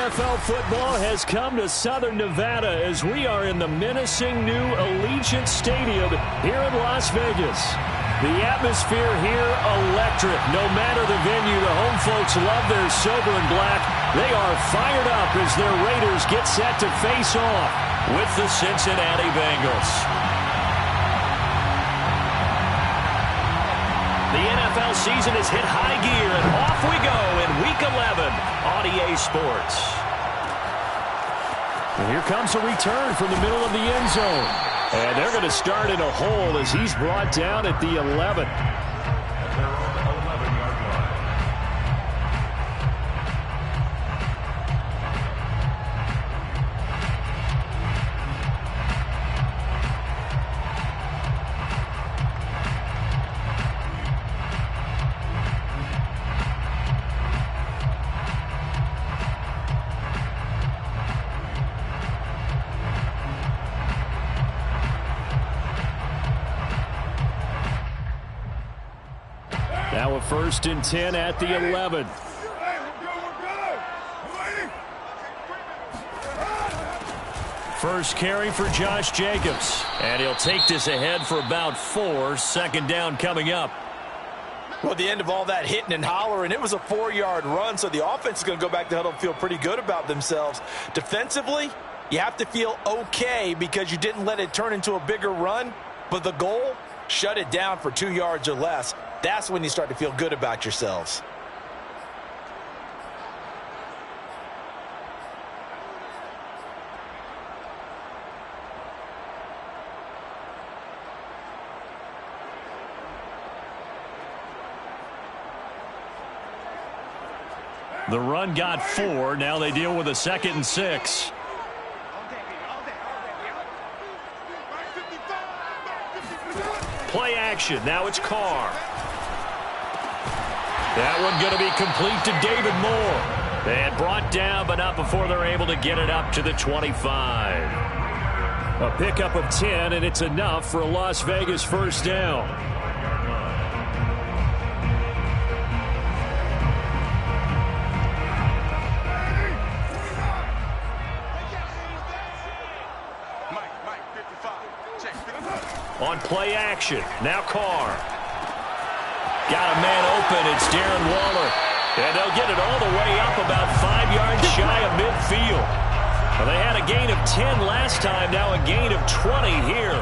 NFL football has come to Southern Nevada as we are in the menacing new Allegiant Stadium here in Las Vegas. The atmosphere here, electric. No matter the venue, the home folks love their silver and black. They are fired up as their Raiders get set to face off with the Cincinnati Bengals. The NFL season has hit high gear, and off we go in Week 11 on EA Sports. And here comes a return from the middle of the end zone. And they're going to start in a hole as he's brought down at the 11. Now a 1st and 10 at the 11. First carry for Josh Jacobs. And he'll take this ahead for about 4. 2nd down coming up. Well, at the end of all that hitting and hollering, it was a 4-yard run, so the offense is going to go back to huddle and feel pretty good about themselves. Defensively, you have to feel okay because you didn't let it turn into a bigger run, but the goal, shut it down for 2 yards or less. That's when you start to feel good about yourselves. The run got 4. Now they deal with a 2nd and 6. Play action. Now it's Carr. That one going to be complete to David Moore. And brought down, but not before they're able to get it up to the 25. A pickup of 10, and it's enough for a Las Vegas 1st down. On play action, now Carr. Got a man open, it's Darren Waller. And they'll get it all the way up about 5 yards shy of midfield. Well, they had a gain of 10 last time, now a gain of 20 here.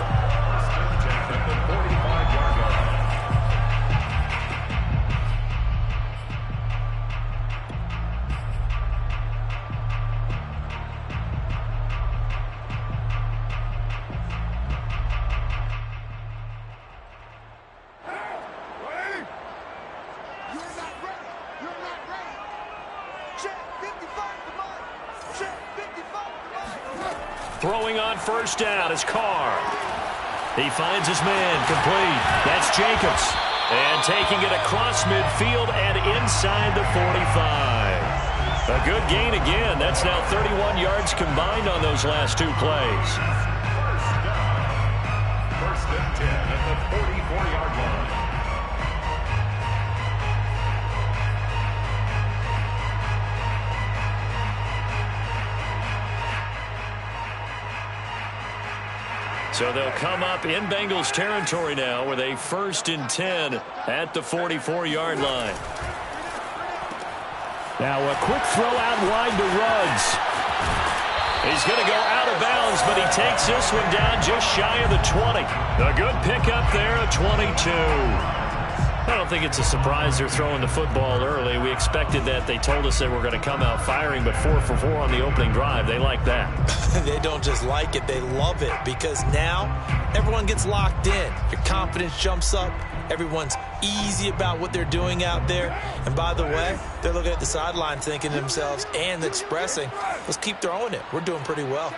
Throwing on 1st down is Carr. He finds his man complete. That's Jacobs. And taking it across midfield and inside the 45. A good gain again. That's now 31 yards combined on those last 2 plays. 1st and 10 at the 44-yard line. So they'll come up in Bengals territory now with a 1st and 10 at the 44-yard line. Now a quick throw out wide to Ruggs. He's going to go out of bounds, but he takes this one down just shy of the 20. A good pickup there, a 22. I don't think it's a surprise they're throwing the football early. We expected that. They told us they were going to come out firing, but 4 for 4 on the opening drive. They like that. They don't just like it, they love it, because now everyone gets locked in. Your confidence jumps up. Everyone's easy about what they're doing out there. And by the way, they're looking at the sideline thinking to themselves and expressing, let's keep throwing it. We're doing pretty well.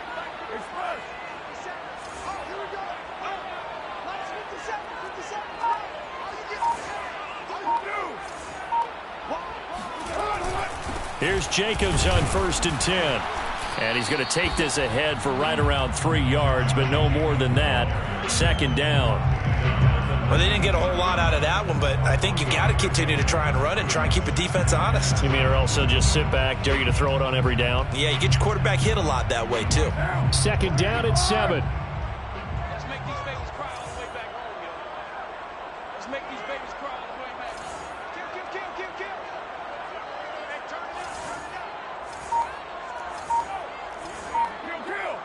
Here's Jacobs on 1st and 10. And he's going to take this ahead for right around 3 yards, but no more than that. 2nd down. Well, they didn't get a whole lot out of that one, but I think you got to continue to try and run it and try and keep the defense honest. You mean or also just sit back, dare you to throw it on every down? Yeah, you get your quarterback hit a lot that way, too. Second down and 7. Let's make these babies cry all the way back home, yo. Let's make these babies cry all the way back. Kill. Hey, turn it up. Kill.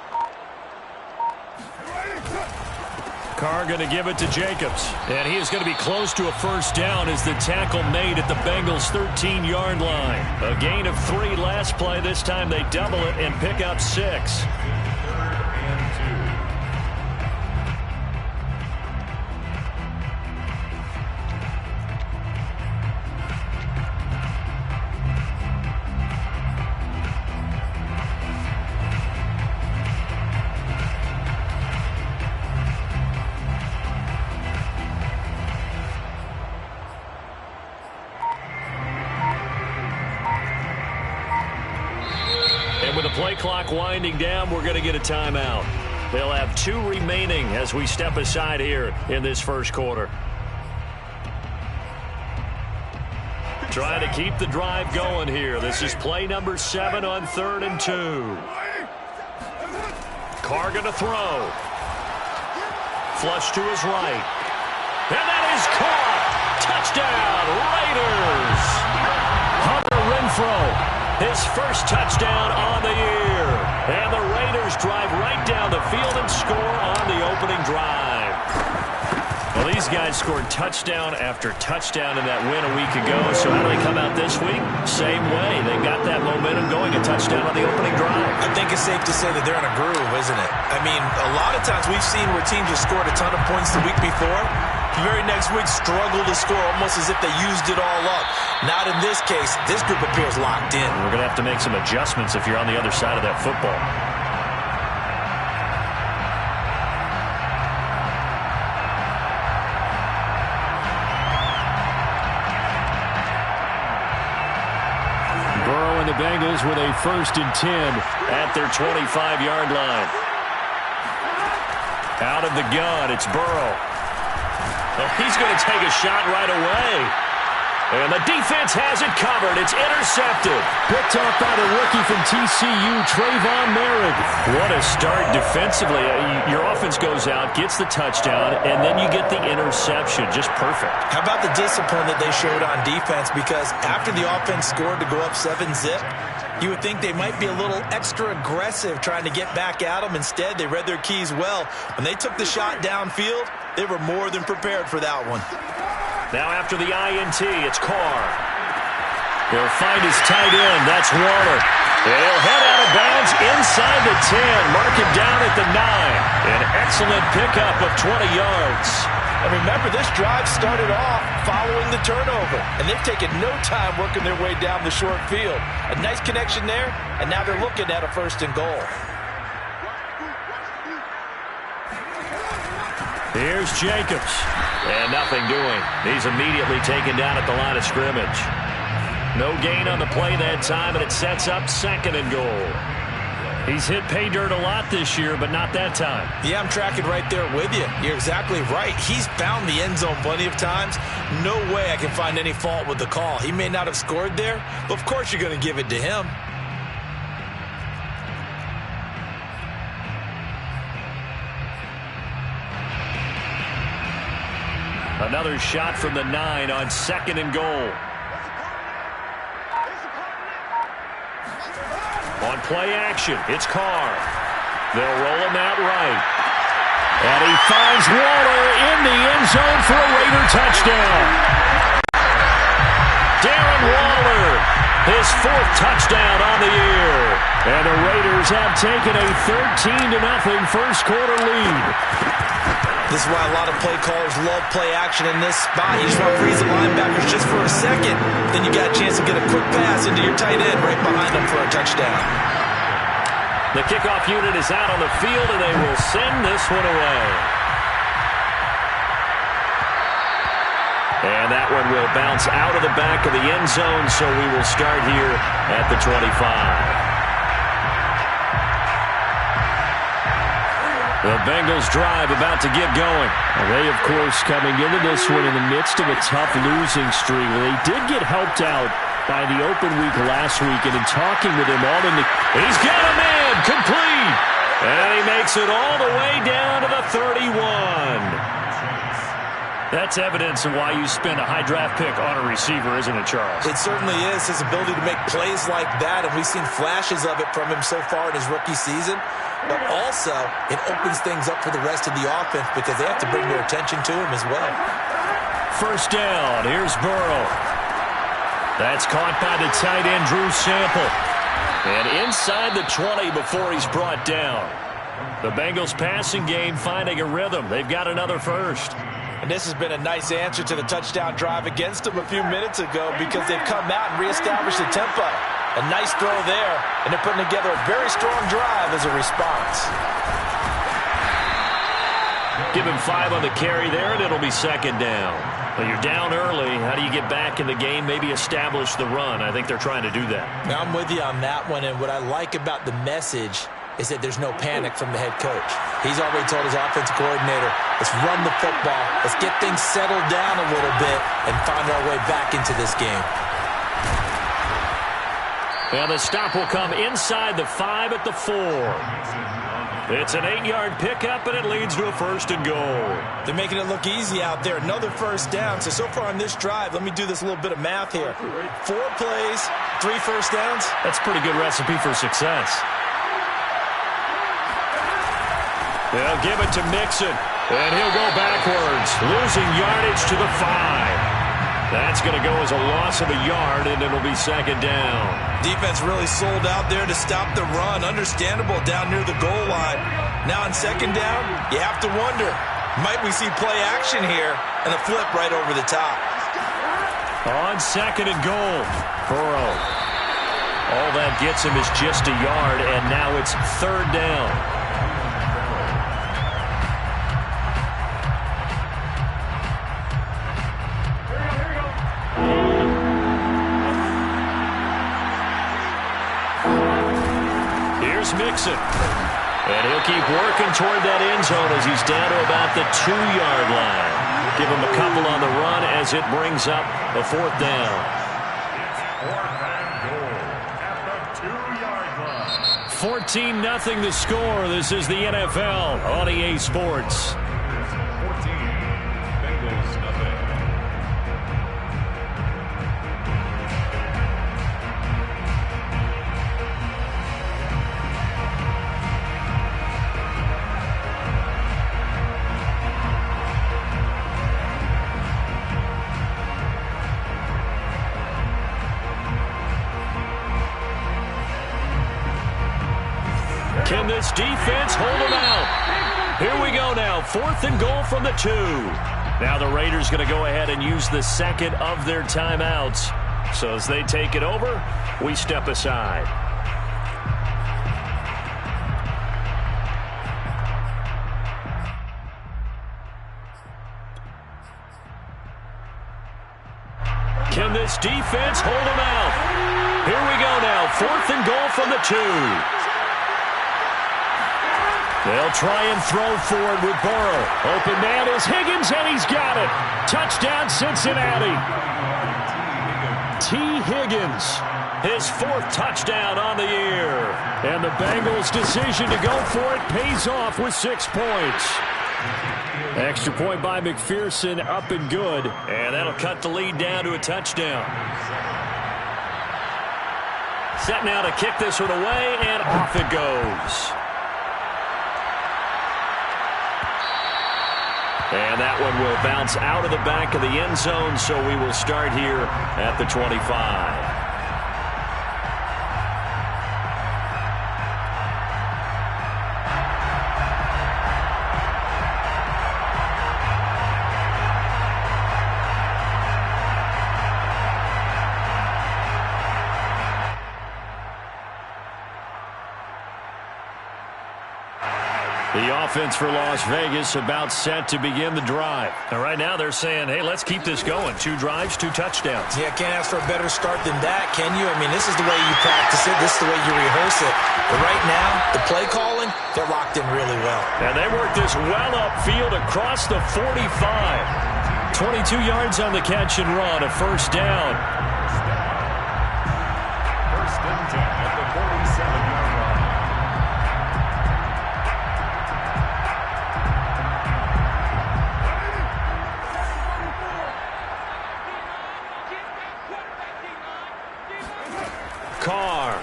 Carr going to give it to Jacobs. And he is going to be close to a first down as the tackle made at the Bengals' 13-yard line. A gain of 3 last play. This time they double it and pick up 6. And with the play clock winding down, we're going to get a timeout. They'll have 2 remaining as we step aside here in this first quarter. Trying to keep the drive going here. This is play number 7 on 3rd and 2. Carr going to throw. Flush to his right. And that is caught. Touchdown, Raiders. Hunter Renfrow. His first touchdown on the year. And the Raiders drive right down the field and score on the opening drive. Well, these guys scored touchdown after touchdown in that win a week ago. So how do they come out this week? Same way. They got that momentum going, a touchdown on the opening drive. I think it's safe to say that they're in a groove, isn't it? I mean, a lot of times we've seen where teams have scored a ton of points the week before. The very next week struggle to score almost as if they used it all up. Not in this case. This group appears locked in. We're going to have to make some adjustments if you're on the other side of that football. Burrow and the Bengals with a 1st and 10 at their 25-yard line. Out of the gun, it's Burrow. Well, he's going to take a shot right away. And the defense has it covered. It's intercepted. Picked off by the rookie from TCU, Trayvon Merrick. What a start defensively. Your offense goes out, gets the touchdown, and then you get the interception. Just perfect. How about the discipline that they showed on defense? Because after the offense scored to go up 7-zip, you would think they might be a little extra aggressive trying to get back at them. Instead, they read their keys well. When they took the shot downfield, they were more than prepared for that one. Now after the INT, it's Carr. He'll find his tight end. That's Waller. He'll head out of bounds inside the 10. Mark him down at the 9. An excellent pickup of 20 yards. And remember, this drive started off following the turnover. And they've taken no time working their way down the short field. A nice connection there, and now they're looking at a 1st and goal. Here's Jacobs. And nothing doing. He's immediately taken down at the line of scrimmage. No gain on the play that time, and it sets up 2nd and goal. He's hit pay dirt a lot this year, but not that time. Yeah, I'm tracking right there with you. You're exactly right. He's found the end zone plenty of times. No way I can find any fault with the call. He may not have scored there, but of course you're going to give it to him. Another shot from the 9 on 2nd and goal. On play action, it's Carr. They'll roll him out right. And he finds Waller in the end zone for a Raider touchdown. Darren Waller, his 4th touchdown on the year. And the Raiders have taken a 13-0 first quarter lead. This is why a lot of play callers love play action in this spot. You just want to freeze the linebackers just for a second. Then you got a chance to get a quick pass into your tight end right behind them for a touchdown. The kickoff unit is out on the field, and they will send this one away. And that one will bounce out of the back of the end zone, so we will start here at the 25. The Bengals drive about to get going. They, of course, coming into this one in the midst of a tough losing streak. They did get helped out by the open week last week, and in talking with him all in the... He's got a man complete! And he makes it all the way down to the 31. That's evidence of why you spend a high draft pick on a receiver, isn't it, Charles? It certainly is. His ability to make plays like that, and we've seen flashes of it from him so far in his rookie season. But also, it opens things up for the rest of the offense because they have to bring more attention to him as well. First down. Here's Burrow. That's caught by the tight end, Drew Sample. And inside the 20 before he's brought down. The Bengals passing game finding a rhythm. They've got another first. And this has been a nice answer to the touchdown drive against them a few minutes ago because they've come out and reestablished the tempo. A nice throw there, and they're putting together a very strong drive as a response. Give him 5 on the carry there, and it'll be second down. Well, you're down early. How do you get back in the game, maybe establish the run? I think they're trying to do that. Now, I'm with you on that one, and what I like about the message is that there's no panic from the head coach. He's already told his offensive coordinator, let's run the football, let's get things settled down a little bit and find our way back into this game. And the stop will come inside the 5 at the 4. It's an 8-yard pickup, and it leads to a first and goal. They're making it look easy out there. Another first down. So far on this drive, let me do this little bit of math here. 4 plays, 3 first downs. That's a pretty good recipe for success. They'll give it to Mixon, and he'll go backwards, losing yardage to the 5. That's going to go as a loss of a yard, and it'll be second down. Defense really sold out there to stop the run. Understandable down near the goal line. Now on second down, you have to wonder, might we see play action here and a flip right over the top? On second and goal, Burrow. All that gets him is just a yard, and now it's third down. Mixon. And he'll keep working toward that end zone as he's down to about the 2-yard line. Give him a couple on the run as it brings up a fourth down. It's 4th and goal at the 2-yard line. 14-0 the score. This is the NFL on EA Sports. 14, Bengals nothing. Can this defense hold them out? Here we go now. 4th and goal from the 2. Now the Raiders going to go ahead and use the second of their timeouts. So as they take it over, we step aside. Can this defense hold them out? Here we go now. 4th and goal from the 2. They'll try and throw forward with Burrow. Open man is Higgins, and he's got it. Touchdown, Cincinnati. T. Higgins, his 4th touchdown on the year. And the Bengals' decision to go for it pays off with 6 points. Extra point by McPherson, up and good. And that'll cut the lead down to a touchdown. Set now to kick this one away, and off it goes. And that one will bounce out of the back of the end zone, so we will start here at the 25. The offense for Las Vegas about set to begin the drive. And right now they're saying, hey, let's keep this going. 2 drives, 2 touchdowns. Yeah, can't ask for a better start than that, can you? I mean, this is the way you practice it. This is the way you rehearse it. But right now, the play calling, they're locked in really well. And they work this well upfield across the 45. 22 yards on the catch and run, a first down. First and 10 at the 47-yard line. Carr.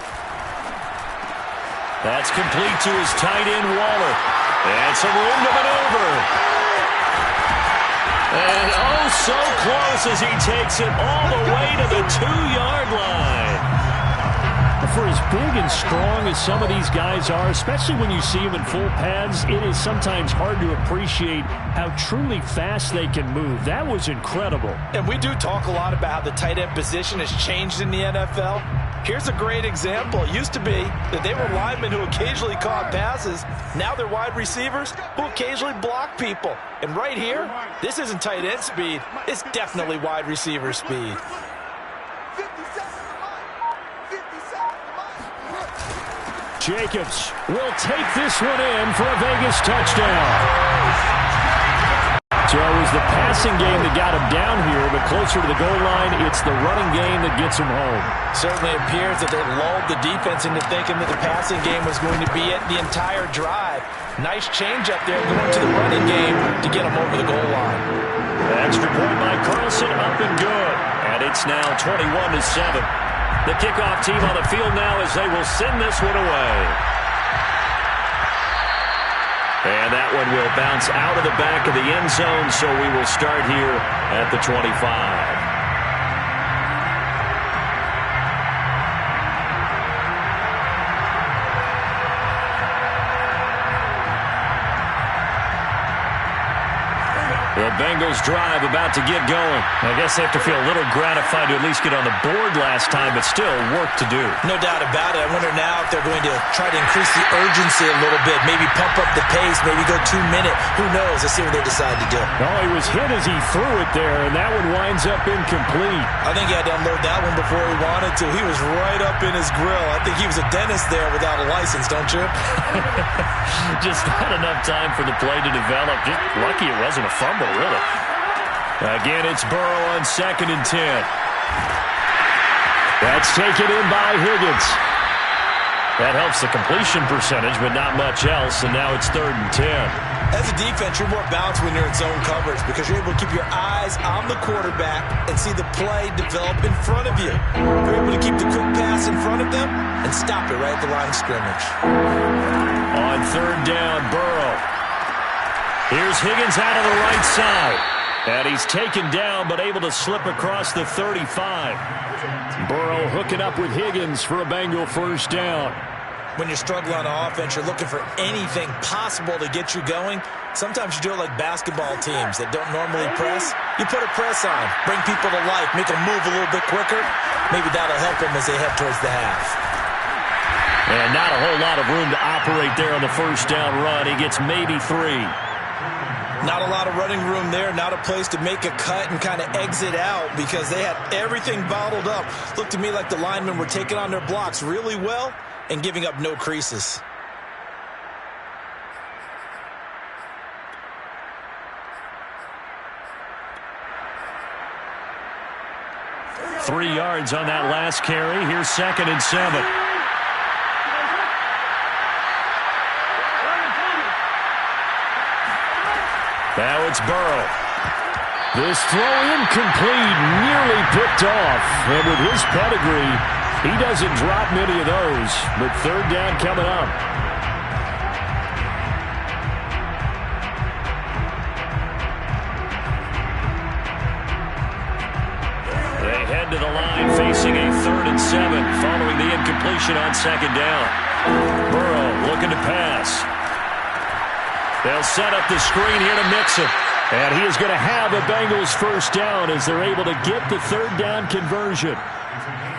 That's complete to his tight end, Waller. And some room to maneuver. And oh, so close as he takes it all the way to the 2-yard line. For as big and strong as some of these guys are, especially when you see them in full pads, it is sometimes hard to appreciate how truly fast they can move. That was incredible. And we do talk a lot about how the tight end position has changed in the NFL. Here's a great example. It used to be that they were linemen who occasionally caught passes. Now they're wide receivers who occasionally block people. And right here, this isn't tight end speed. It's definitely wide receiver speed. Jacobs will take this one in for a Vegas touchdown. So it was the passing game that got him down here, but closer to the goal line, it's the running game that gets him home. Certainly appears that they lulled the defense into thinking that the passing game was going to be it the entire drive. Nice change up there going to the running game to get him over the goal line. Extra point by Carlson, up and good. And it's now 21-7. The kickoff team on the field now as they will send this one away. And that one will bounce out of the back of the end zone, so we will start here at the 25. The Bengals drive about to get going. I guess they have to feel a little gratified to at least get on the board last time, but still work to do. No doubt about it. I wonder now if they're going to try to increase the urgency a little bit, maybe pump up the pace, maybe go 2-minute. Who knows? Let's see what they decide to do. No, he was hit as he threw it there, and that one winds up incomplete. I think he had to unload that one before he wanted to. He was right up in his grill. I think he was a dentist there without a license, don't you? Just not enough time for the play to develop. Just lucky it wasn't a fumble, really. Again, it's Burrow on 2nd and 10. That's taken in by Higgins. That helps the completion percentage, but not much else, and now it's 3rd and 10. As a defense, you're more balanced when you're in zone coverage because you're able to keep your eyes on the quarterback and see the play develop in front of you. You're able to keep the quick pass in front of them and stop it right at the line of scrimmage. On 3rd down, Burrow. Here's Higgins out of the right side. And he's taken down, but able to slip across the 35. Burrow hooking up with Higgins for a Bengal first down. When you're struggling on offense, you're looking for anything possible to get you going. Sometimes you do it like basketball teams that don't normally press. You put a press on, bring people to life, make them move a little bit quicker. Maybe that'll help them as they head towards the half. And not a whole lot of room to operate there on the first down run. He gets maybe 3. Not a lot of running room there, not a place to make a cut and kind of exit out because they had everything bottled up. Looked to me like the linemen were taking on their blocks really well and giving up no creases. Three yards on that last carry. Here's 2nd and 7. Now it's Burrow. This throw incomplete, nearly picked off. And with his pedigree, he doesn't drop many of those. But 3rd down coming up. They head to the line facing a 3rd and 7 following the incompletion on 2nd down. Burrow looking to pass. They'll set up the screen here to Mixon. And he is going to have a Bengals first down as they're able to get the 3rd down conversion.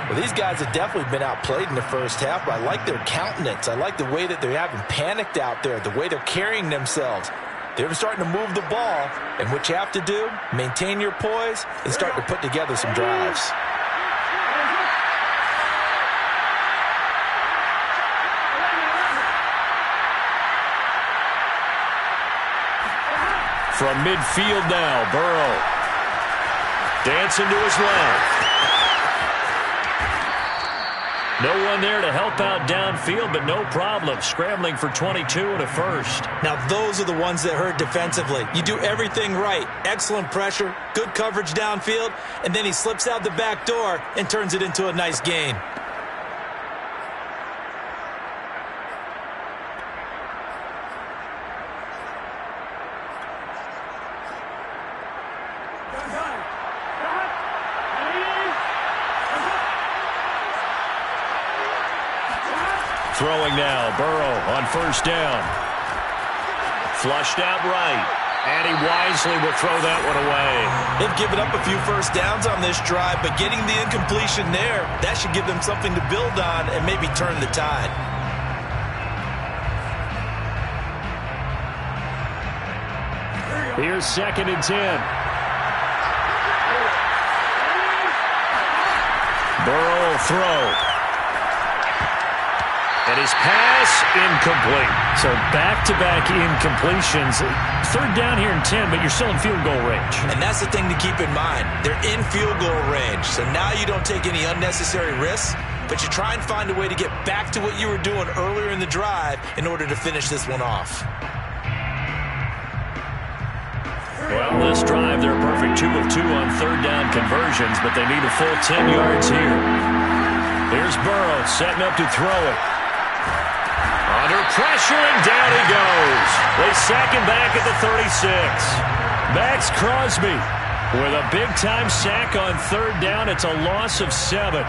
Well, these guys have definitely been outplayed in the first half, but I like their countenance. I like the way that they haven't panicked out there, the way they're carrying themselves. They're starting to move the ball, and what you have to do, maintain your poise and start to put together some drives. From midfield now, Burrow. Dancing to his left. No one there to help out downfield, but no problem. Scrambling for 22 and a first. Now, those are the ones that hurt defensively. You do everything right. Excellent pressure, good coverage downfield, and then he slips out the back door and turns it into a nice gain. Throwing now, Burrow on first down. Flushed out right, and he wisely will throw that one away. They've given up a few first downs on this drive, but getting the incompletion there, that should give them something to build on and maybe turn the tide. Here's 2nd and 10. Burrow will throw. And his pass incomplete. So back-to-back incompletions. 3rd down here and 10, but you're still in field goal range. And that's the thing to keep in mind. They're in field goal range. So now you don't take any unnecessary risks, but you try and find a way to get back to what you were doing earlier in the drive in order to finish this one off. Well, this drive, they're a perfect 2 of 2 on 3rd down conversions, but they need a full 10 yards here. Here's Burrow setting up to throw it. Under pressure, and down he goes. They sack him back at the 36. Maxx Crosby with a big-time sack on 3rd down. It's a loss of 7.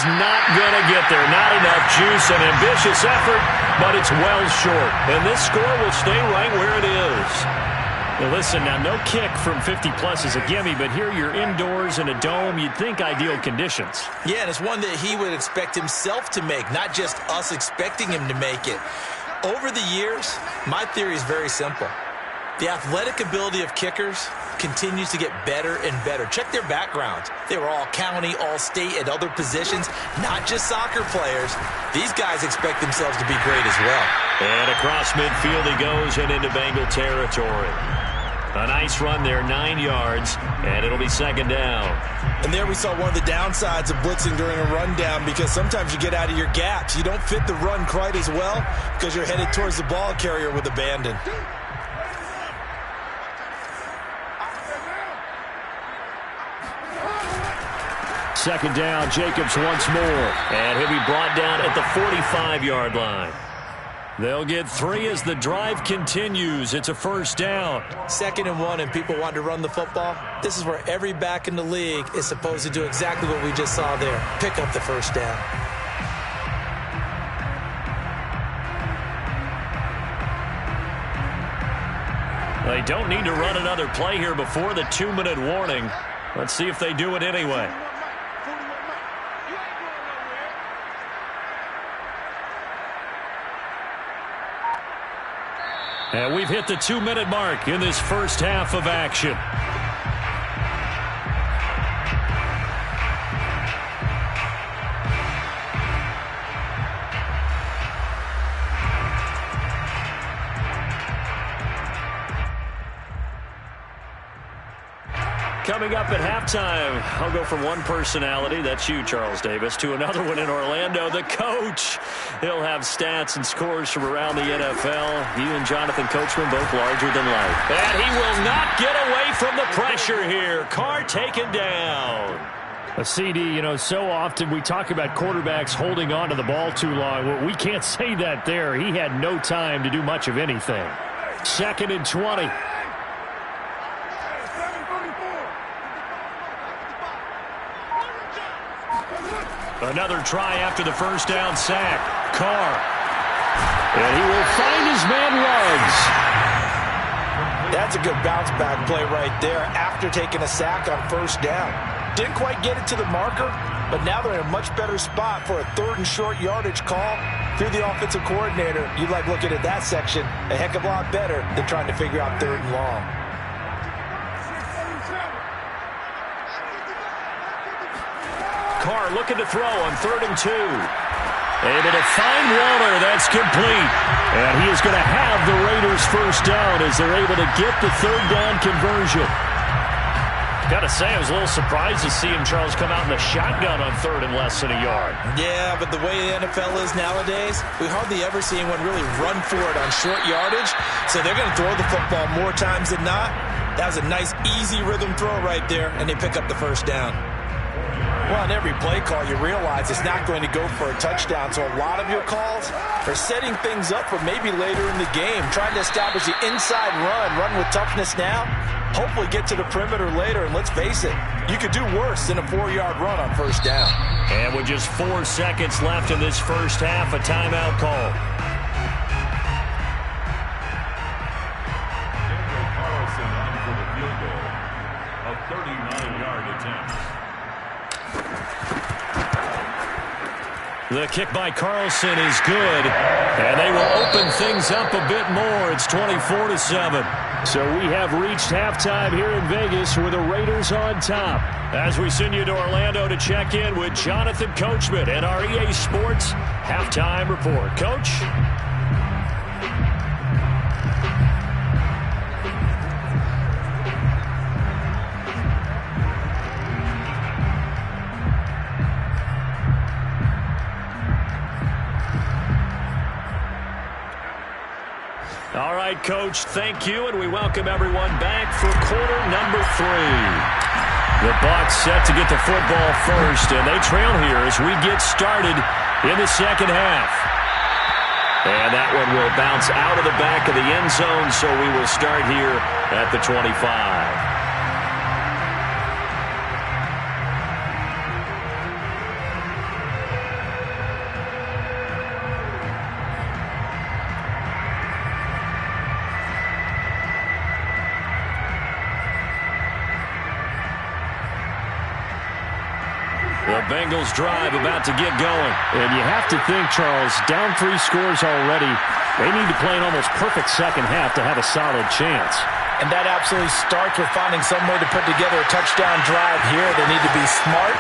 Not going to get there. Not enough juice. An ambitious effort, but it's well short. And this score will stay right where it is. Now listen, now no kick from 50-plus is a gimme, but here you're indoors in a dome. You'd think ideal conditions. Yeah, and it's one that he would expect himself to make, not just us expecting him to make it. Over the years, my theory is very simple. The athletic ability of kickers continues to get better and better. Check their backgrounds. They were all county, all state, at other positions, not just soccer players. These guys expect themselves to be great as well. And across midfield he goes and into Bengal territory. A nice run there, 9 yards, and it'll be 2nd down. And there we saw one of the downsides of blitzing during a rundown, because sometimes you get out of your gaps. You don't fit the run quite as well because you're headed towards the ball carrier with abandon. Second down, Jacobs once more. And he'll be brought down at the 45-yard line. They'll get 3 as the drive continues. It's a first down. 2nd and 1, and people want to run the football. This is where every back in the league is supposed to do exactly what we just saw there. Pick up the first down. They don't need to run another play here before the 2-minute warning. Let's see if they do it anyway. And we've hit the 2-minute mark in this first half of action. Coming up at halftime, I'll go from one personality, that's you, Charles Davis, to another one in Orlando, the coach. He'll have stats and scores from around the NFL. He and Jonathan Coachman both larger than life. And he will not get away from the pressure here. Carr taken down. A CD, you know, so often we talk about quarterbacks holding on to the ball too long. Well, we can't say that there. He had no time to do much of anything. 2nd and 20. Another try after the first down sack. Carr. And he will find his man Ruggs. That's a good bounce-back play right there after taking a sack on first down. Didn't quite get it to the marker, but now they're in a much better spot for a 3rd and short yardage call. Through the offensive coordinator, you like looking at that section a heck of a lot better than trying to figure out 3rd and long. Carr looking to throw on 3rd and 2. Able to find Waller. That's complete. And he is going to have the Raiders first down as they're able to get the 3rd down conversion. Got to say, I was a little surprised to see him, Charles, come out in the shotgun on 3rd and less than a yard. Yeah, but the way the NFL is nowadays, we hardly ever see anyone really run for it on short yardage. So they're going to throw the football more times than not. That was a nice, easy rhythm throw right there, and they pick up the first down. Well, on every play call, you realize it's not going to go for a touchdown. So a lot of your calls are setting things up for maybe later in the game, trying to establish the inside run with toughness now, hopefully get to the perimeter later. And let's face it, you could do worse than a 4-yard run on first down. And with just 4 seconds left in this first half, a timeout call. Carlson on for the field goal. A 39-yard attempt. The kick by Carlson is good, and they will open things up a bit more. It's 24-7. So we have reached halftime here in Vegas with the Raiders on top. As we send you to Orlando to check in with Jonathan Coachman and our EA Sports halftime report. Coach? All right, Coach, thank you, and we welcome everyone back for quarter number 3. The Bucs set to get the football first, and they trail here as we get started in the second half. And that one will bounce out of the back of the end zone, so we will start here at the 25. The Bengals drive about to get going. And you have to think, Charles, down 3 scores already. They need to play an almost perfect second half to have a solid chance. And that absolutely starts with finding some way to put together a touchdown drive here. They need to be smart,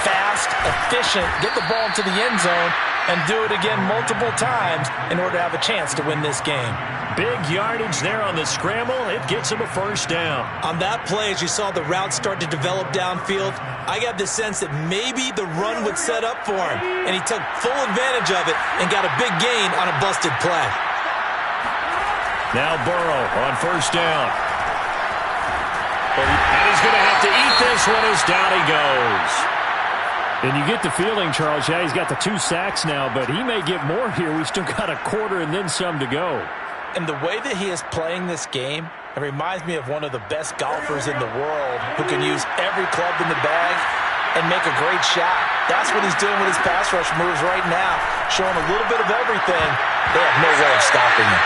fast, efficient, get the ball into the end zone, and do it again multiple times in order to have a chance to win this game. Big yardage there on the scramble. It gets him a first down. On that play, as you saw the route start to develop downfield, I got the sense that maybe the run would set up for him, and he took full advantage of it and got a big gain on a busted play. Now Burrow on first down. And he's going to have to eat this one as down he goes. And you get the feeling, Charles, yeah, he's got the 2 sacks now, but he may get more here. We still got a quarter and then some to go. And the way that he is playing this game, it reminds me of one of the best golfers in the world who can use every club in the bag and make a great shot. That's what he's doing with his pass rush moves right now, showing a little bit of everything. They have no way of stopping him.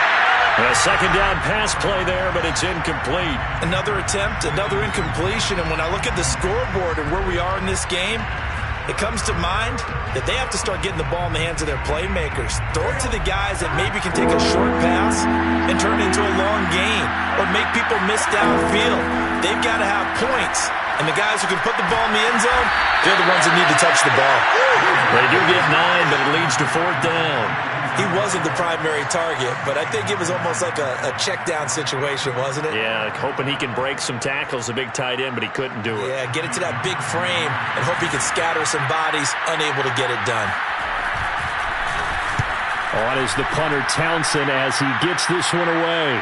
A second down pass play there, but it's incomplete. Another attempt, another incompletion, and when I look at the scoreboard and where we are in this game, it comes to mind that they have to start getting the ball in the hands of their playmakers. Throw it to the guys that maybe can take a short pass and turn it into a long gain or make people miss downfield. They've got to have points. And the guys who can put the ball in the end zone, they're the ones that need to touch the ball. They do get 9, but it leads to 4th down. He wasn't the primary target, but I think it was almost like a check down situation, wasn't it? Yeah, hoping he can break some tackles, a big tight end, but he couldn't do it. Yeah, get it to that big frame and hope he can scatter some bodies, unable to get it done. On is the punter Townsend as he gets this one away.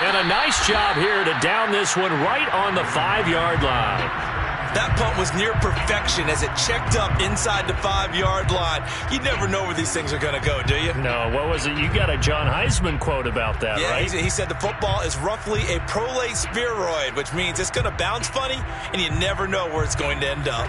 And a nice job here to down this one right on the 5-yard line. That punt was near perfection as it checked up inside the 5-yard line. You never know where these things are going to go, do you? No, what was it? You got a John Heisman quote about that, yeah, right? He said the football is roughly a prolate spheroid, which means it's going to bounce funny, and you never know where it's going to end up.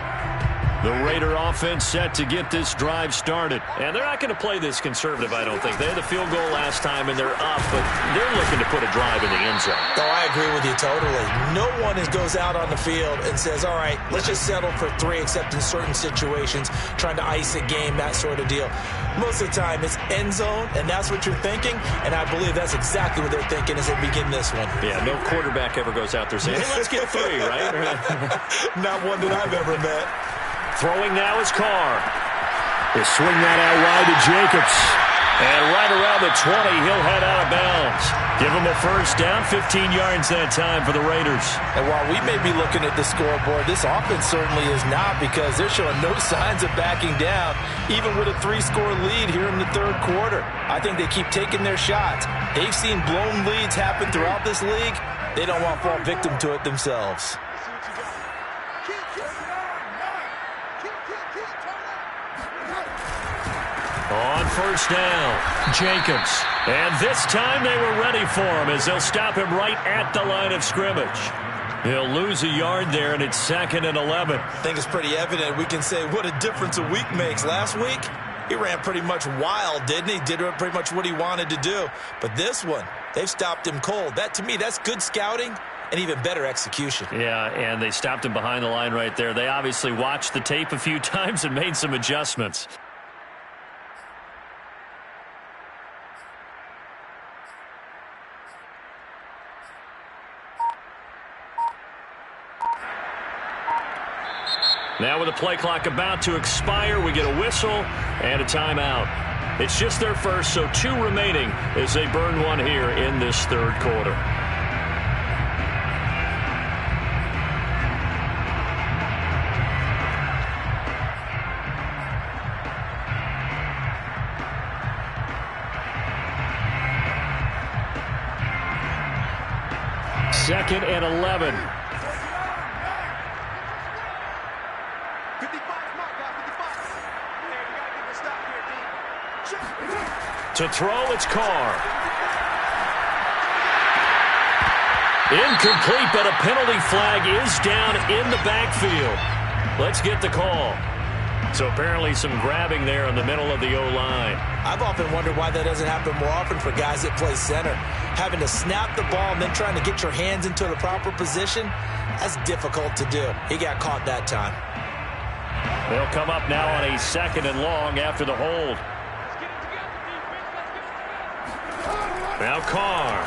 The Raider offense set to get this drive started. And they're not going to play this conservative, I don't think. They had the field goal last time, and they're up, but they're looking to put a drive in the end zone. Oh, I agree with you totally. No one goes out on the field and says, all right, let's just settle for 3, except in certain situations, trying to ice a game, that sort of deal. Most of the time, it's end zone, and that's what you're thinking, and I believe that's exactly what they're thinking as they begin this one. Yeah, no quarterback ever goes out there saying, hey, let's get 3, right? Not one that I've ever met. Throwing now is Carr. He'll swing that out wide to Jacobs. And right around the 20, he'll head out of bounds. Give him a first down, 15 yards that time for the Raiders. And while we may be looking at the scoreboard, this offense certainly is not, because they're showing no signs of backing down, even with a 3-score lead here in the third quarter. I think they keep taking their shots. They've seen blown leads happen throughout this league. They don't want to fall victim to it themselves. On first down, Jacobs. And this time they were ready for him as they'll stop him right at the line of scrimmage. He'll lose a yard there, and it's 2nd and 11. I think it's pretty evident. We can say what a difference a week makes. Last week, he ran pretty much wild, didn't he? Did pretty much what he wanted to do. But this one, they've stopped him cold. That, to me, that's good scouting and even better execution. Yeah, and they stopped him behind the line right there. They obviously watched the tape a few times and made some adjustments. Now with the play clock about to expire, we get a whistle and a timeout. It's just their first, so 2 remaining as they burn one here in this third quarter. Second and 11. To throw, it's Carr. Incomplete, but a penalty flag is down in the backfield. Let's get the call. So apparently some grabbing there in the middle of the O-line. I've often wondered why that doesn't happen more often for guys that play center. Having to snap the ball and then trying to get your hands into the proper position, that's difficult to do. He got caught that time. They'll come up now on a 2nd and long after the hold. Now Carr.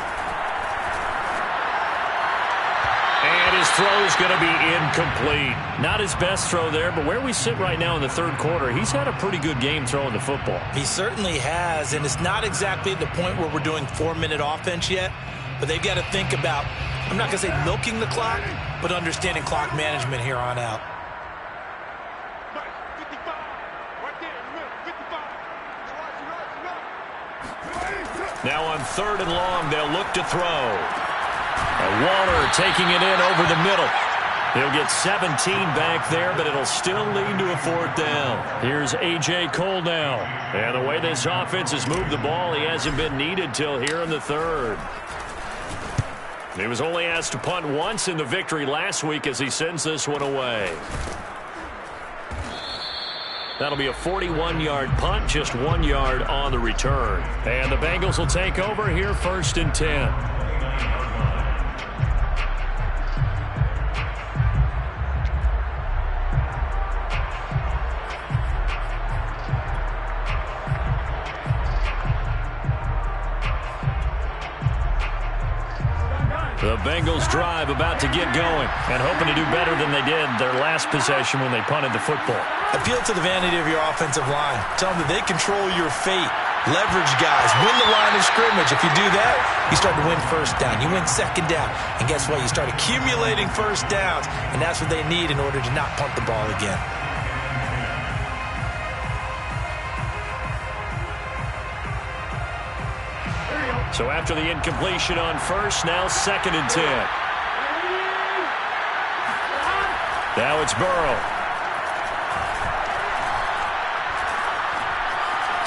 And his throw is going to be incomplete. Not his best throw there, but where we sit right now in the third quarter, he's had a pretty good game throwing the football. He certainly has, and it's not exactly at the point where we're doing 4-minute offense yet, but they've got to think about, I'm not going to say milking the clock, but understanding clock management here on out. Now on 3rd and long, they'll look to throw. And Waller taking it in over the middle. He'll get 17 back there, but it'll still lead to a 4th down. Here's A.J. Cole now. And the way this offense has moved the ball, he hasn't been needed till here in the 3rd. He was only asked to punt once in the victory last week as he sends this one away. That'll be a 41-yard punt, just 1 yard on the return. And the Bengals will take over here 1st and 10. The Bengals drive about to get going and hoping to do better than they did their last possession when they punted the football. Appeal to the vanity of your offensive line. Tell them that they control your fate. Leverage guys. Win the line of scrimmage. If you do that, you start to win 1st down. You win 2nd down. And guess what? You start accumulating 1st downs. And that's what they need in order to not punt the ball again. So after the incompletion on 1st, now 2nd and 10. Now it's Burrow.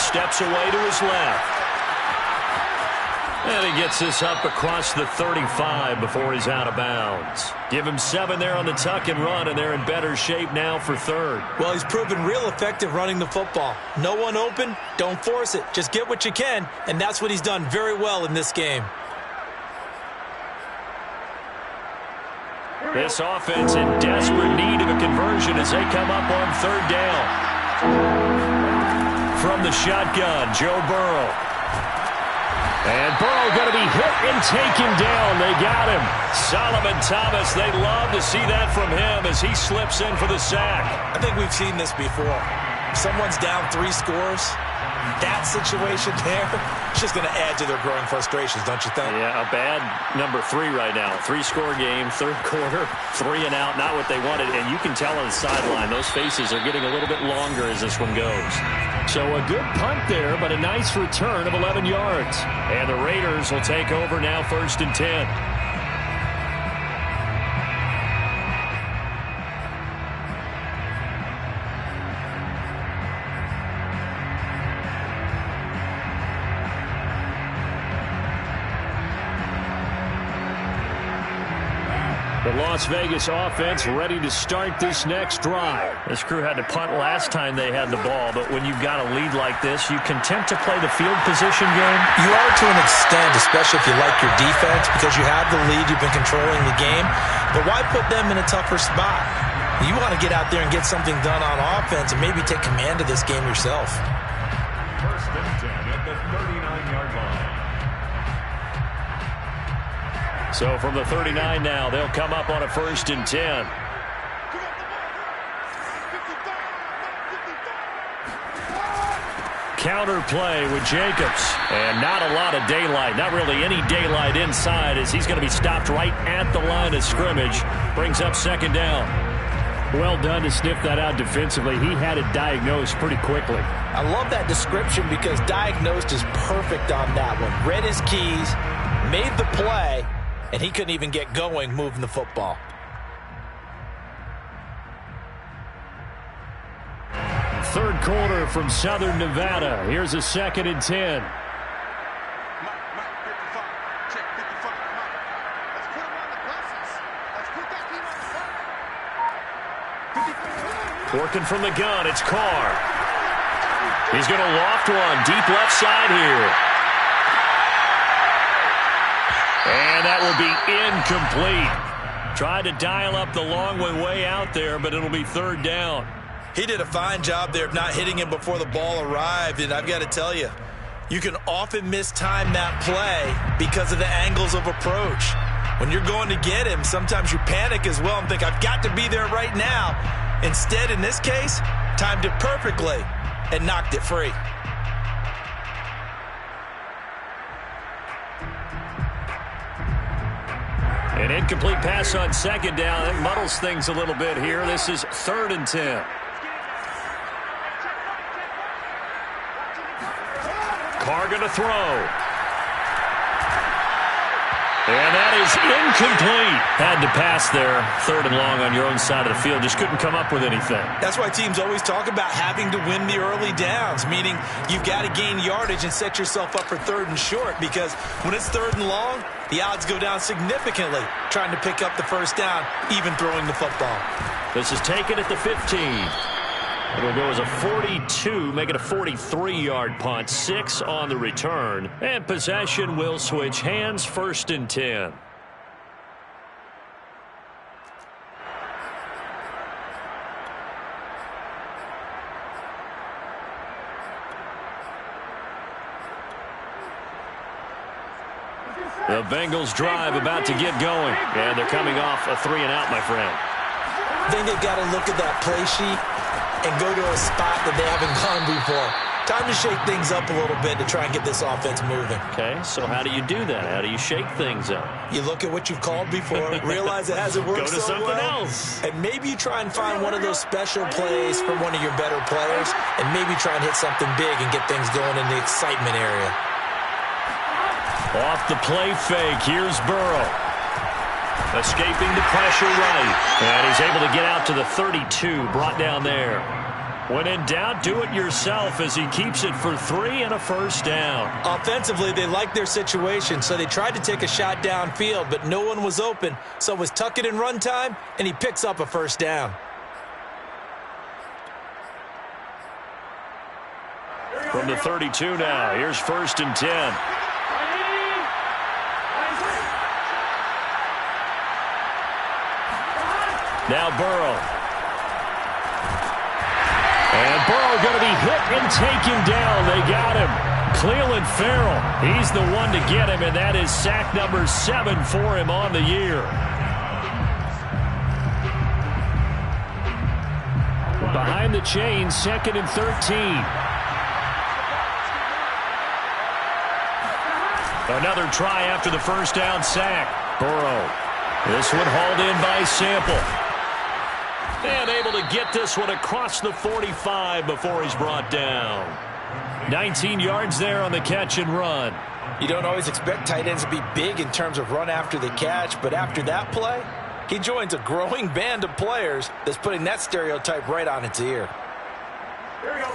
Steps away to his left. And he gets this up across the 35 before he's out of bounds. Give him 7 there on the tuck and run, and they're in better shape now for third. Well, he's proven real effective running the football. No one open, don't force it. Just get what you can, and that's what he's done very well in this game. This offense in desperate need of a conversion as they come up on third down. From the shotgun, Joe Burrow. And Burrow going to be hit and taken down. They got him. Solomon Thomas, they love to see that from him as he slips in for the sack. I think we've seen this before. If someone's down 3 scores, that situation there, it's just going to add to their growing frustrations, don't you think? Yeah, a bad number 3 right now. 3-score game, third quarter, 3 and out, not what they wanted. And you can tell on the sideline, those faces are getting a little bit longer as this one goes. So a good punt there, but a nice return of 11 yards. And the Raiders will take over now, 1st and 10. The Las Vegas offense ready to start this next drive. This crew had to punt last time they had the ball, but when you've got a lead like this, you content to play the field position game? You are to an extent, especially if you like your defense, because you have the lead, you've been controlling the game. But why put them in a tougher spot? You want to get out there and get something done on offense and maybe take command of this game yourself. 1st and 10 at the 39-yard line. So from the 39 now, they'll come up on a 1st and 10. Counter play with Jacobs. And not a lot of daylight. Not really any daylight inside as he's going to be stopped right at the line of scrimmage. Brings up 2nd down. Well done to sniff that out defensively. He had it diagnosed pretty quickly. I love that description because diagnosed is perfect on that one. Read his keys, made the play, and he couldn't even get going moving the football. Third quarter from Southern Nevada. Here's a 2nd and 10. Working from the gun, it's Carr. He's going to loft one deep left side here. And that will be incomplete. Tried to dial up the long one way out there, but it'll be 3rd down. He did a fine job there of not hitting him before the ball arrived, and I've got to tell you, you can often mistime that play because of the angles of approach. When you're going to get him, sometimes you panic as well and think, I've got to be there right now. Instead, in this case, timed it perfectly and knocked it free. An incomplete pass on 2nd down. That muddles things a little bit here. This is 3rd and 10. Carr going to throw. And that is incomplete. Had to pass there. 3rd and long on your own side of the field. Just couldn't come up with anything. That's why teams always talk about having to win the early downs, meaning you've got to gain yardage and set yourself up for 3rd and short, because when it's 3rd and long, the odds go down significantly trying to pick up the 1st down, even throwing the football. This is taken at the 15. It'll go as a 42, make it a 43-yard punt, 6 on the return. And possession will switch hands, 1st and 10. The Bengals drive about to get going. And they're coming off a 3 and out, my friend. I think they've got to look at that play sheet and go to a spot that they haven't gone before. Time to shake things up a little bit to try and get this offense moving. Okay, so how do you do that? How do you shake things up? You look at what you've called before, realize it hasn't worked Go to so something well, else. and maybe you try and find one of those special plays from one of your better players, and maybe try and hit something big and get things going in the excitement area. Off the play fake, here's Burrow. Escaping the pressure right. And he's able to get out to the 32, brought down there. When in doubt, do it yourself as he keeps it for 3 and a first down. Offensively, they liked their situation, so they tried to take a shot downfield, but no one was open. So it was tuck it in run time, and he picks up a first down. From the 32 now, here's 1st and 10. Now Burrow. And Burrow going to be hit and taken down. They got him. Clelin Ferrell, he's the one to get him, and that is sack number 7 for him on the year. Behind the chain, 2nd and 13. Another try after the first down sack. Burrow. This one hauled in by Sample. And able to get this one across the 45 before he's brought down. 19 yards there on the catch and run. You don't always expect tight ends to be big in terms of run after the catch, but after that play, he joins a growing band of players that's putting that stereotype right on its ear. Here we go.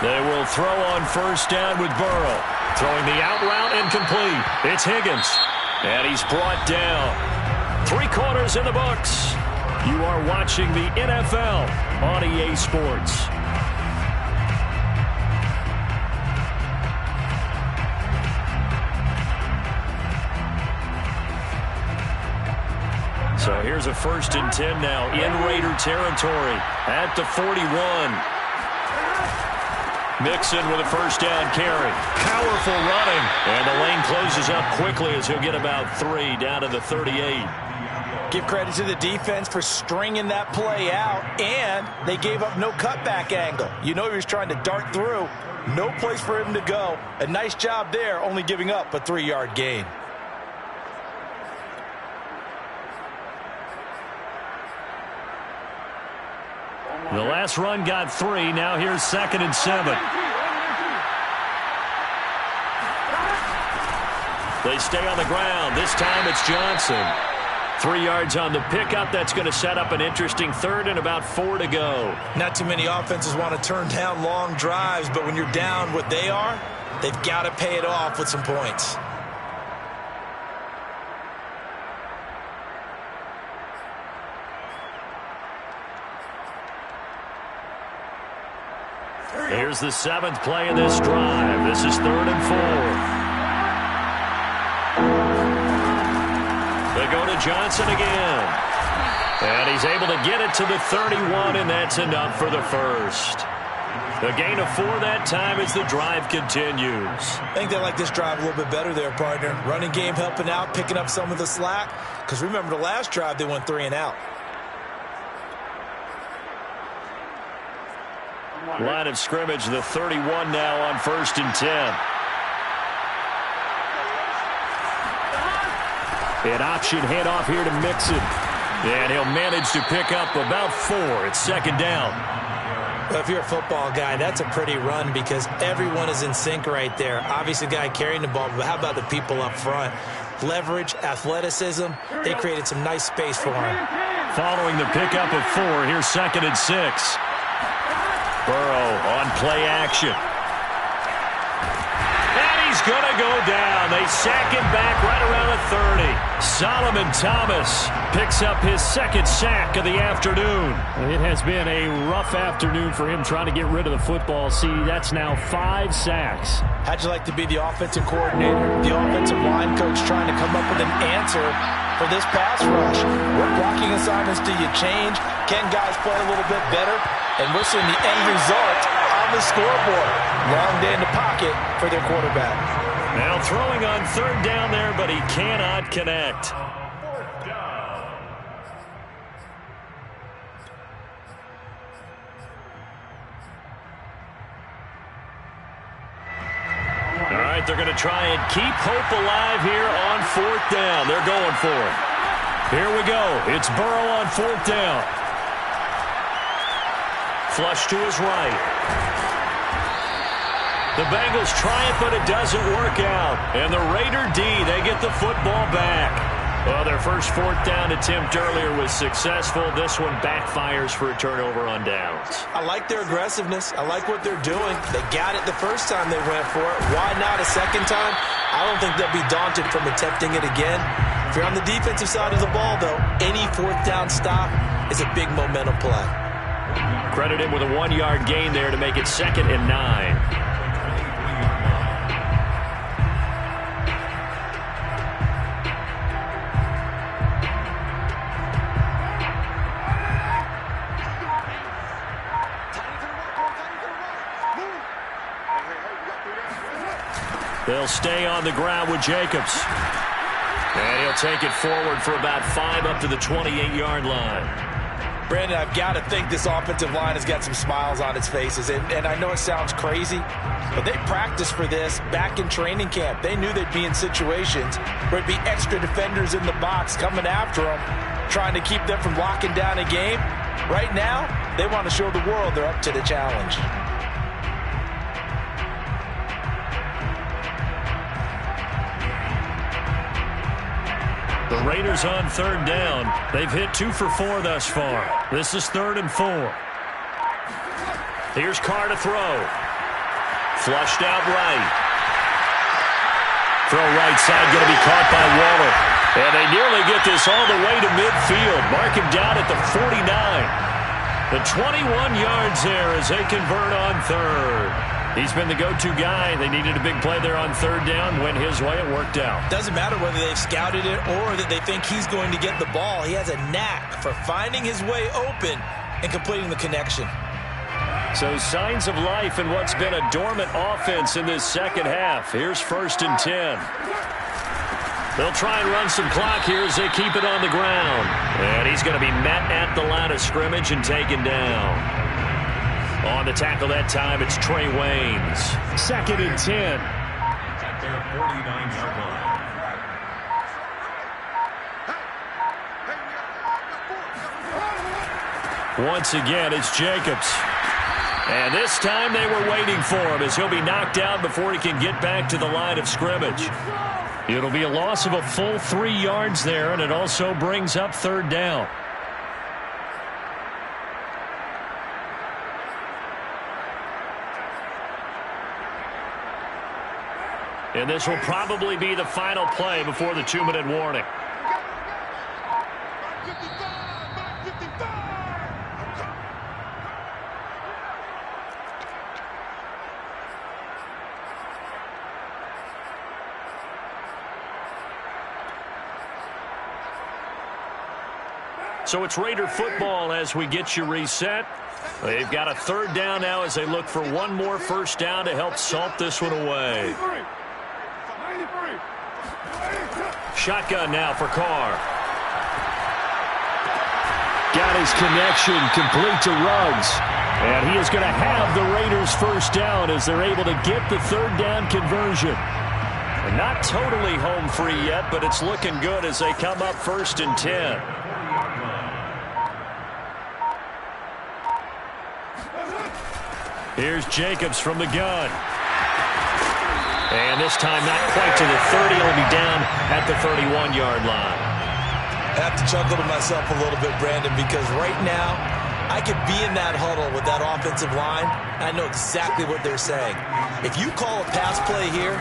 They will throw on first down with Burrow. Throwing the out route incomplete. It's Higgins. And he's brought down. 3 quarters in the books. You are watching the NFL on EA Sports. So here's a 1st and 10 now in Raider territory at the 41. Mixon with a first down carry. Powerful running. And the lane closes up quickly as he'll get about 3 down to the 38. Give credit to the defense for stringing that play out, and they gave up no cutback angle. You know he was trying to dart through. No place for him to go. A nice job there, only giving up a 3-yard gain. The last run got 3. Now here's 2nd and 7. They stay on the ground. This time it's Johnson. 3 yards on the pickup. That's going to set up an interesting 3rd and about 4 to go. Not too many offenses want to turn down long drives, but when you're down what they are, they've got to pay it off with some points. Here's the 7th play of this drive. This is 3rd and 4. They go to Johnson again. And he's able to get it to the 31, and that's enough for the first. A gain of 4 that time as the drive continues. I think they like this drive a little bit better there, partner. Running game helping out, picking up some of the slack. Because remember the last drive, they went 3 and out. Line of scrimmage, the 31 now on 1st and 10. An option handoff here to Mixon. And he'll manage to pick up about 4. It's 2nd down. Well, if you're a football guy, that's a pretty run because everyone is in sync right there. Obviously, the guy carrying the ball, but how about the people up front? Leverage, athleticism, they created some nice space for him. Following the pickup of 4, here's 2nd and 6. Burrow on play action. And he's going to go down. They sack him back right around the 30. Solomon Thomas picks up his 2nd sack of the afternoon. It has been a rough afternoon for him trying to get rid of the football. See, that's now 5 sacks. How'd you like to be the offensive coordinator, the offensive line coach trying to come up with an answer for this pass rush? What blocking assignments do you change? Can guys play a little bit better? And we're seeing the end result on the scoreboard. Long day in the pocket for their quarterback. Now throwing on 3rd down there, but he cannot connect. All right, they're going to try and keep hope alive here on 4th down. They're going for it. Here we go. It's Burrow on 4th down. Flush to his right. The Bengals try it, but it doesn't work out. And the Raider D, they get the football back. Well, their first fourth down attempt earlier was successful. This one backfires for a turnover on downs. I like their aggressiveness. I like what they're doing. They got it the first time they went for it. Why not a second time? I don't think they'll be daunted from attempting it again. If you're on the defensive side of the ball, though, any fourth down stop is a big momentum play. Credit him with a 1-yard gain there to make it 2nd and 9. They'll stay on the ground with Jacobs. And he'll take it forward for about 5 up to the 28-yard line. Brandon, I've got to think this offensive line has got some smiles on its faces. And I know it sounds crazy, but they practiced for this back in training camp. They knew they'd be in situations where it'd be extra defenders in the box coming after them, trying to keep them from locking down a game. Right now, they want to show the world they're up to the challenge. The Raiders on 3rd down. They've hit 2 for 4 thus far. This is 3rd and 4. Here's Carr to throw. Flushed out right. Throw right side going to be caught by Waller. And they nearly get this all the way to midfield. Mark him down at the 49. The 21 yards there as they convert on 3rd. He's been the go-to guy. They needed a big play there on 3rd down. Went his way. It worked out. Doesn't matter whether they've scouted it or that they think he's going to get the ball. He has a knack for finding his way open and completing the connection. So signs of life in what's been a dormant offense in this second half. Here's 1st and 10. They'll try and run some clock here as they keep it on the ground. And he's going to be met at the line of scrimmage and taken down. On the tackle that time, it's Trey Waynes. 2nd and 10. At their 49-yard line. Once again, it's Jacobs. And this time they were waiting for him as he'll be knocked out before he can get back to the line of scrimmage. It'll be a loss of a full 3 yards there, and it also brings up 3rd down. And this will probably be the final play before the 2-minute warning. So it's Raider football as we get you reset. They've got a 3rd down now as they look for one more first down to help salt this one away. Shotgun now for Carr. Got his connection complete to Ruggs. And he is going to have the Raiders first down as they're able to get the 3rd down conversion. And not totally home free yet, but it's looking good as they come up 1st and 10. Here's Jacobs from the gun. And this time not quite to the 30. He'll be down at the 31-yard line. I have to chuckle to myself a little bit, Brandon, because right now I could be in that huddle with that offensive line, and I know exactly what they're saying. If you call a pass play here,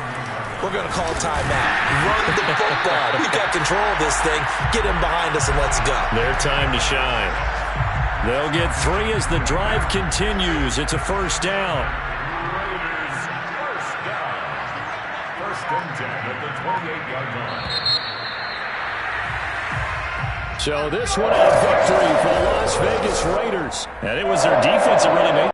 we're going to call a timeout. Run the football. We've got control of this thing. Get him behind us and let's go. Their time to shine. They'll get 3 as the drive continues. It's a first down. Raiders first down. 1st and 10 at the 28-yard line. So this one a victory for the Las Vegas Raiders. And it was their defense that really made